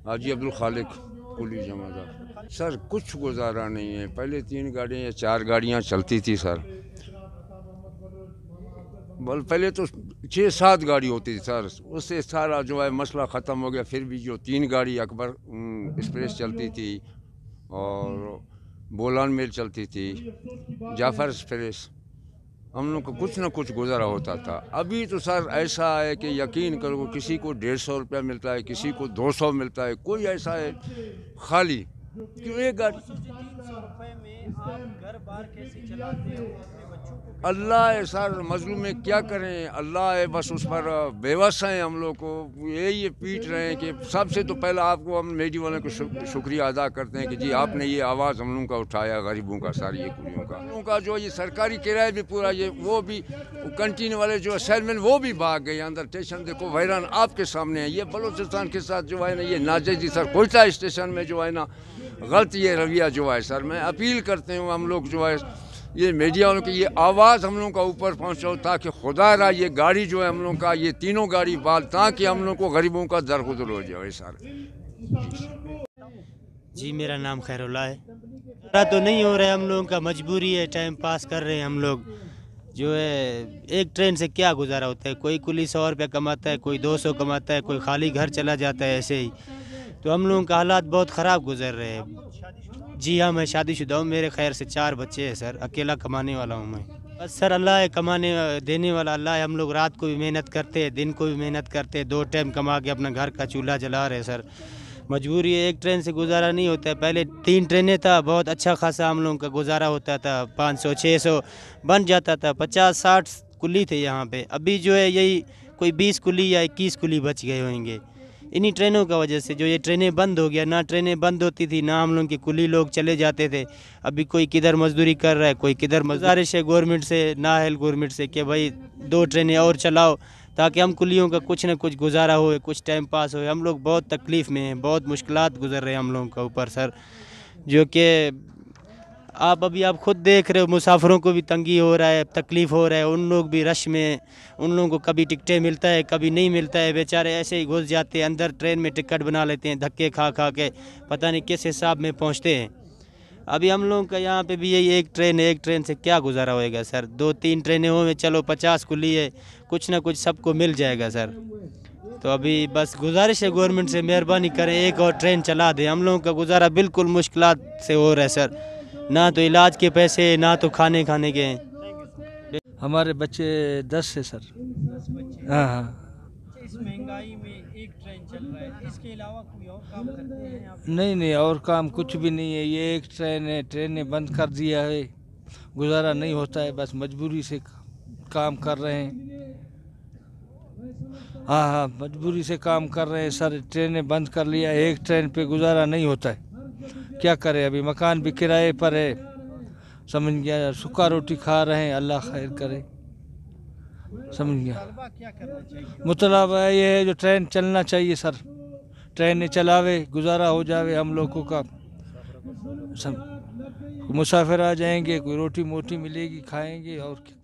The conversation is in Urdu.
حاجی عبدالخالق کلی جمعدار۔ سر کچھ گزارا نہیں ہے، پہلے 3 گاڑیاں یا 4 گاڑیاں چلتی تھی سر، پہلے تو 6-7 گاڑی ہوتی تھی سر، اس سے سارا جو ہے مسئلہ ختم ہو گیا۔ پھر بھی جو 3 گاڑی اکبر ایکسپریس چلتی تھی اور بولان میل چلتی تھی، جعفر ایکسپریس، ہم لوگ کو کچھ نہ کچھ گزارا ہوتا تھا۔ ابھی تو سر ایسا ہے کہ یقین کرو، کسی کو 150 روپیہ ملتا ہے، کسی کو 200 ملتا ہے، کوئی ایسا ہے خالی کیوں ایک گاڑی۔ اللہ ہے سر، مظلوم میں کیا کریں، اللہ ہے بس، اس پر بےوس ہیں ہم لوگ کو، یہی پیٹ رہے ہیں کہ سب سے تو پہلا آپ کو ہم میڈیا والوں کو شکریہ ادا کرتے ہیں کہ جی آپ نے یہ آواز ہم لوگوں کا اٹھایا، غریبوں کا، ساری یہ کوریوں کا، ان کا جو یہ سرکاری کرایہ بھی پورا، یہ وہ بھی کنٹین والے جو سیلمین وہ بھی بھاگ گئے اندر اسٹیشن، دیکھو ویران آپ کے سامنے ہے۔ یہ بلوچستان کے ساتھ جو ہے نا یہ ناجائز سر، کوئٹہ اسٹیشن میں جو ہے نا غلط یہ رویہ جو ہے سر، میں اپیل کرتے ہوں ہم لوگ جو ہے یہ میڈیا والوں کی یہ آواز ہم لوگوں کا اوپر پہنچاؤ، تاکہ خدا را یہ گاڑی جو ہے ہم لوگوں کا، یہ تینوں گاڑی بال، تاکہ ہم لوگوں کو غریبوں کا درگزر ہو جائے سر۔ جی میرا نام خیر اللہ ہے۔ گزارا تو نہیں ہو رہا ہے، ہم لوگوں کا مجبوری ہے، ٹائم پاس کر رہے ہیں ہم لوگ۔ جو ہے ایک ٹرین سے کیا گزارا ہوتا ہے، کوئی کلی 100 روپے کماتا ہے، کوئی 200 کماتا ہے، کوئی خالی گھر چلا جاتا ہے ایسے ہی۔ تو ہم لوگوں کا حالات بہت خراب گزر رہے ہیں۔ جی ہاں میں شادی شدہ ہوں، میرے خیر سے 4 بچے ہیں سر، اکیلا کمانے والا ہوں میں۔ بس سر اللہ ہے کمانے دینے والا، اللہ ہے۔ ہم لوگ رات کو بھی محنت کرتے ہیں، دن کو بھی محنت کرتے ہیں، 2 ٹائم کما کے اپنا گھر کا چولہا جلا رہے سر۔ مجبوری ہے، ایک ٹرین سے گزارا نہیں ہوتا ہے۔ پہلے 3 ٹرینیں تھا، بہت اچھا خاصا ہم لوگوں کا گزارا ہوتا تھا، 500-600 بن جاتا تھا، 50-60 کلی تھے یہاں پہ۔ ابھی جو ہے یہی کوئی 20 کلی یا 21 کلی بچ گئے ہوئیں گے انہی ٹرینوں کا وجہ سے۔ جو یہ ٹرینیں بند ہو گیا، نہ ٹرینیں بند ہوتی تھی، نہ ہم لوگوں کے کلی لوگ چلے جاتے تھے۔ ابھی کوئی کدھر مزدوری کر رہا ہے، کوئی کدھر۔ گزارش ہے گورنمنٹ سے، نااہل گورنمنٹ سے کہ بھائی 2 ٹرینیں اور چلاؤ، تاکہ ہم کلیوں کا کچھ نہ کچھ گزارا ہوئے، کچھ ٹائم پاس ہوئے۔ ہم لوگ بہت تکلیف میں ہیں، بہت مشکلات گزر رہے ہیں ہم لوگوں کا اوپر سر، جو کہ آپ خود دیکھ رہے ہو، مسافروں کو بھی تنگی ہو رہا ہے، تکلیف ہو رہا ہے، ان لوگ بھی رش میں، ان لوگوں کو کبھی ٹکٹیں ملتا ہے، کبھی نہیں ملتا ہے، بیچارے ایسے ہی گھس جاتے ہیں اندر، ٹرین میں ٹکٹ بنا لیتے ہیں دھکے کھا کھا کے، پتہ نہیں کس حساب میں پہنچتے ہیں۔ ابھی ہم لوگوں کا یہاں پہ بھی یہی ایک ٹرین سے کیا گزارا ہوئے گا سر؟ 2-3 ٹرینیں ہوں میں چلو 50 کلی ہے، کچھ نہ کچھ سب کو مل جائے گا سر۔ تو ابھی بس گزارش ہے گورنمنٹ سے، مہربانی کریں ایک اور ٹرین چلا دیں۔ ہم لوگوں کا گزارا بالکل مشکلات سے ہو رہا ہے سر، نہ تو علاج کے پیسے، نہ تو کھانے کے۔ ہمارے بچے 10 ہے سر۔ ہاں۔ اس مہنگائی میں ایک ٹرین چل رہا ہے، اس کے علاوہ کوئی اور کام کرتے ہیں آپ؟ نہیں اور کام کچھ بھی نہیں ہے، یہ ایک ٹرین ہے، ٹرین نے بند کر دیا ہے، گزارا نہیں ہوتا ہے، بس مجبوری سے کام کر رہے ہیں۔ ہاں مجبوری سے کام کر رہے ہیں سر، ٹرین نے بند کر لیا، ایک ٹرین پہ گزارا نہیں ہوتا ہے، کیا کرے؟ ابھی مکان بھی کرائے پر ہے، سمجھ گیا، سکھا روٹی کھا رہے ہیں، اللہ خیر کرے، سمجھ گیا۔ مطلب یہ ہے جو ٹرین چلنا چاہیے سر، ٹرین چلاوے، گزارا ہو جاوے ہم لوگوں کا، مسافر آ جائیں گے، کوئی روٹی موٹی ملے گی، کھائیں گے، اور کیا۔